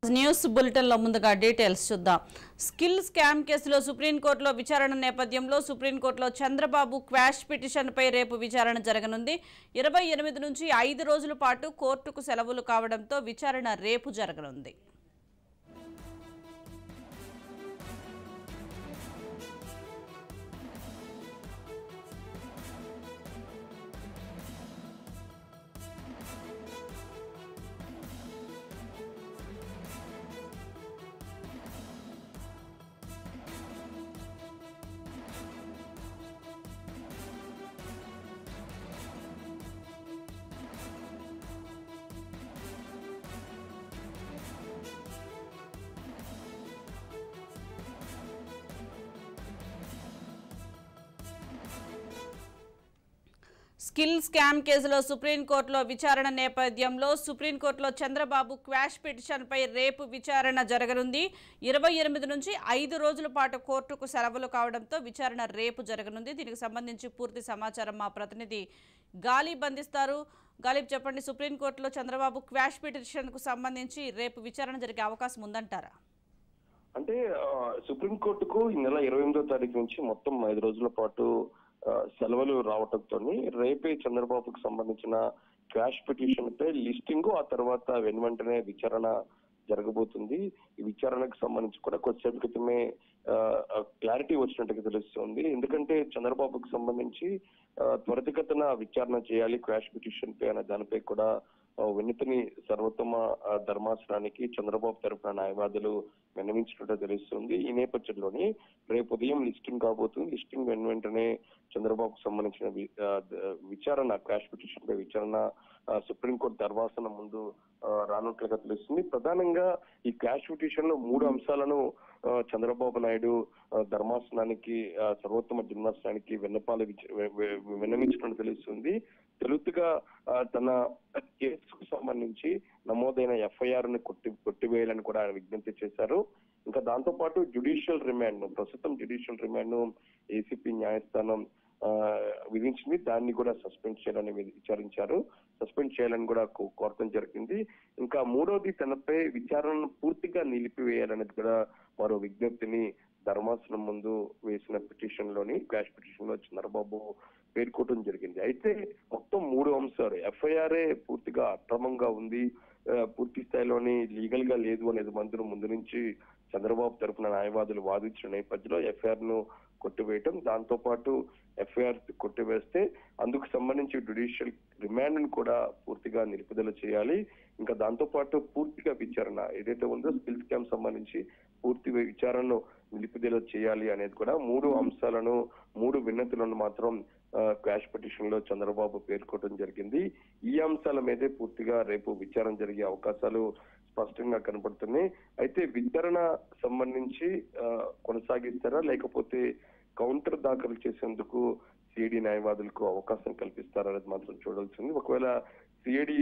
News bulletin లో ముందుగా details చూద్దాం. స్కిల్ స్కామ్ కేసులో సుప్రీంకోర్టులో విచారణ నేపథ్యంలో సుప్రీంకోర్టులో చంద్రబాబు క్వాష్ పిటిషన్పై రేపు విచారణ జరగనుంది. 28 నుంచి 5 రోజుల పాటు కోర్టుకు సెలవులు కావడంతో విచారణ రేపు జరగనుంది. స్కిల్ స్కామ్ కేసులో సుప్రీంకోర్టులో విచారణ నేపథ్యంలో సుప్రీంకోర్టులో చంద్రబాబు క్వాష్ పిటిషన్పై రేపు విచారణ జరగనుంది. 28 నుంచి 5 రోజుల పాటు కోర్టుకు సెలవులు కావడంతో విచారణ రేపు జరగనుంది. దీనికి సంబంధించి పూర్తి సమాచారం మా ప్రతినిధి గాలిబ్ అందిస్తారు. గాలిబ్, చెప్పండి, సుప్రీంకోర్టులో చంద్రబాబు క్వాష్ పిటిషన్కు సంబంధించి రేపు విచారణ జరిగే అవకాశం ఉందంటారా? అంటే సుప్రీంకోర్టుకు ఈ నెల 28వ తారీఖు నుంచి మొత్తం 5 రోజుల పాటు సెలవులు రావడంతో రేపే చంద్రబాబుకు సంబంధించిన క్వాష్ పిటిషన్ పై లిస్టింగ్, ఆ తర్వాత వెంటనే విచారణ జరగబోతుంది. ఈ విచారణకు సంబంధించి కూడా కొద్దిసేపు క్రితమే క్లారిటీ వచ్చినట్టుగా తెలుస్తుంది. ఎందుకంటే చంద్రబాబుకు సంబంధించి త్వరితగతిన విచారణ చేయాలి క్వాష్ పిటిషన్ పై అనే దానిపై కూడా వినతిని సర్వోత్తమ ధర్మాసనానికి చంద్రబాబు తరఫున న్యాయవాదులు విన్నవించినట్టు తెలుస్తుంది. ఈ నేపథ్యంలోని రేపు ఉదయం లిస్టింగ్ కాబోతుంది. లిస్టింగ్ వెంటనే చంద్రబాబుకు సంబంధించిన విచారణ క్వాష్ పిటిషన్ పై విచారణ సుప్రీంకోర్టు ధర్మాసనం ముందు రానున్నట్లుగా తెలుస్తుంది. ప్రధానంగా ఈ క్వాష్ పిటిషన్ లో 3 అంశాలను చంద్రబాబు నాయుడు ధర్మాసనానికి సర్వోత్తమ ధర్మాసనానికి విన్నవించినట్టు తెలుస్తుంది. తొలుతగా తన కేసుకు సంబంధించి నమోదైన ఎఫ్ఐఆర్ ని కొట్టివేయాలని కూడా ఆయన విజ్ఞప్తి చేశారు. ఇంకా దాంతో పాటు ప్రస్తుతం జ్యుడిషియల్ రిమాండ్ ను ఏసీపీ న్యాయస్థానం విధించింది. దాన్ని కూడా సస్పెండ్ చేయాలని కూడా కోరటం జరిగింది. ఇంకా మూడవది తనపై విచారణను పూర్తిగా నిలిపివేయాలనేది కూడా మరో విజ్ఞప్తిని ధర్మాసనం ముందు వేసిన క్వాష్ పిటిషన్ లో చంద్రబాబు పేర్కొనడం జరిగింది. అయితే మొత్తం 3 అంశాలు, ఎఫ్ఐఆర్ఏ పూర్తిగా అక్రమంగా ఉంది, పూర్తి స్థాయిలోని లీగల్ గా లేదు అనేది మంత్రులు ముందు నుంచి చంద్రబాబు తరఫున న్యాయవాదులు వాదించిన నేపథ్యంలో ఎఫ్ఐఆర్ ను కొట్టివేయటం, దాంతో పాటు ఎఫ్ఐఆర్ కొట్టివేస్తే అందుకు సంబంధించి జ్యుడిషియల్ రిమాండ్ ను కూడా పూర్తిగా నిలుపుదల చేయాలి. ఇంకా దాంతో పాటు పూర్తిగా విచారణ ఏదైతే ఉందో స్కిల్ స్కామ్ సంబంధించి పూర్తి విచారణను నిలుపుదల చేయాలి అనేది కూడా 3 అంశాలను 3 విన్నతులను మాత్రం క్వాష్ పిటిషన్ లో చంద్రబాబు పేర్కొనడం జరిగింది. ఈ అంశాల మీదే పూర్తిగా రేపు విచారణ జరిగే అవకాశాలు స్పష్టంగా కనబడుతున్నాయి. అయితే విచారణ సంబంధించి కొనసాగిస్తారా లేకపోతే కౌంటర్ దాఖలు చేసేందుకు సిఐడి న్యాయవాదులకు అవకాశం కల్పిస్తారా అనేది మాత్రం చూడాల్సింది. ఒకవేళ సిఐడి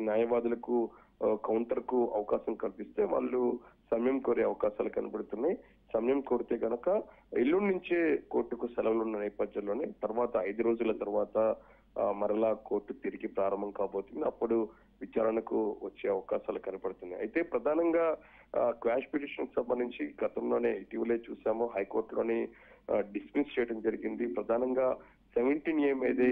న్యాయవాదులకు కౌంటర్ కు అవకాశం కల్పిస్తే వాళ్ళు సమయం కోరే అవకాశాలు కనబడుతున్నాయి. సమయం కోరితే గనక ఎల్లుండి నుంచే కోర్టుకు సెలవులు ఉన్న నేపథ్యంలోనే తర్వాత 5 రోజుల తర్వాత మరలా కోర్టు తిరిగి ప్రారంభం కాబోతుంది. అప్పుడు విచారణకు వచ్చే అవకాశాలు కనపడుతున్నాయి. అయితే ప్రధానంగా క్వాష్ పిటిషన్ సంబంధించి గతంలోనే ఇటీవలే చూసాము, హైకోర్టులోని డిస్మిస్ చేయడం జరిగింది. ప్రధానంగా 17A మీదే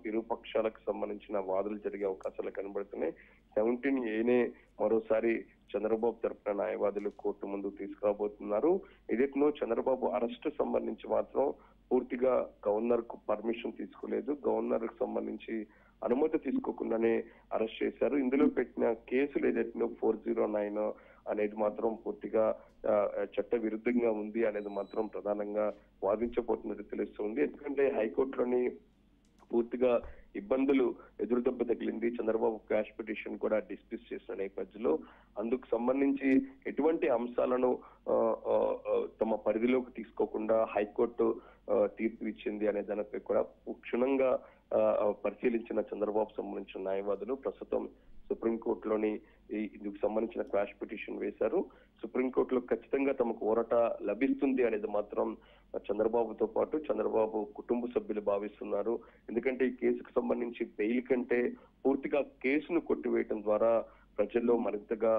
ఇరు పక్షాలకు సంబంధించిన వాదనలు జరిగే అవకాశాలు కనబడుతున్నాయి. 17Aనే మరోసారి చంద్రబాబు తరఫున న్యాయవాదులు కోర్టు ముందు తీసుకురాబోతున్నారు. ఏదైతే చంద్రబాబు అరెస్ట్ సంబంధించి మాత్రం పూర్తిగా గవర్నర్ కు పర్మిషన్ తీసుకోలేదు, గవర్నర్ కు సంబంధించి అనుమతి తీసుకోకుండానే అరెస్ట్ చేశారు. ఇందులో పెట్టిన కేసులు ఏదైతే 409 అనేది మాత్రం పూర్తిగా చట్ట విరుద్ధంగా ఉంది అనేది మాత్రం ప్రధానంగా వాదించబోతున్నట్టు తెలుస్తుంది. ఎందుకంటే హైకోర్టులోని పూర్తిగా ఇబ్బందులు ఎదురుదెబ్బ తగిలింది. చంద్రబాబు క్వాష్ పిటిషన్ కూడా డిస్మిస్ చేసిన నేపథ్యంలో అందుకు సంబంధించి ఎటువంటి అంశాలను తమ పరిధిలోకి తీసుకోకుండా హైకోర్టు తీర్పు ఇచ్చింది అనే దానిపై కూడా క్షుణ్ణంగా పరిశీలించిన చంద్రబాబు సంబంధించిన న్యాయవాదులు ప్రస్తుతం సుప్రీంకోర్టులోని ఇందుకు సంబంధించిన క్వాష్ పిటిషన్ వేశారు. సుప్రీంకోర్టులో ఖచ్చితంగా తమకు ఊరట లభిస్తుంది అనేది మాత్రం చంద్రబాబుతో పాటు చంద్రబాబు కుటుంబ సభ్యులు భావిస్తున్నారు. ఎందుకంటే ఈ కేసుకు సంబంధించి బెయిల్ కంటే పూర్తిగా కేసును కొట్టివేయడం ద్వారా ప్రజల్లో మరింతగా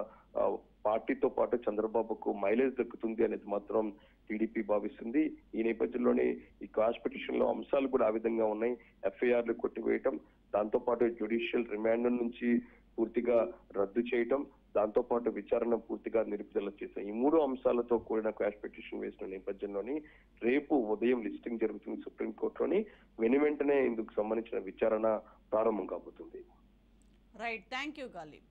పార్టీతో పాటు చంద్రబాబుకు మైలేజ్ దక్కుతుంది అనేది మాత్రం టీడీపీ భావిస్తుంది. ఈ నేపథ్యంలోనే ఈ క్వాష్ పిటిషన్ లో అంశాలు కూడా ఆ విధంగా ఉన్నాయి. ఎఫ్ఐఆర్లు కొట్టివేయటం, దాంతో పాటు జ్యుడిషియల్ రిమాండ్ నుంచి పూర్తిగా రద్దు చేయటం, దాంతో పాటు విచారణ పూర్తిగా నిలుపుదల చేశాయి. ఈ 3 అంశాలతో కూడిన క్వాష్ పిటిషన్ వేసిన నేపథ్యంలోని రేపు ఉదయం లిస్టింగ్ జరుగుతుంది సుప్రీంకోర్టులోని. వెంటనే ఇందుకు సంబంధించిన విచారణ ప్రారంభం కాబోతుంది. Right, thank you Ghalib.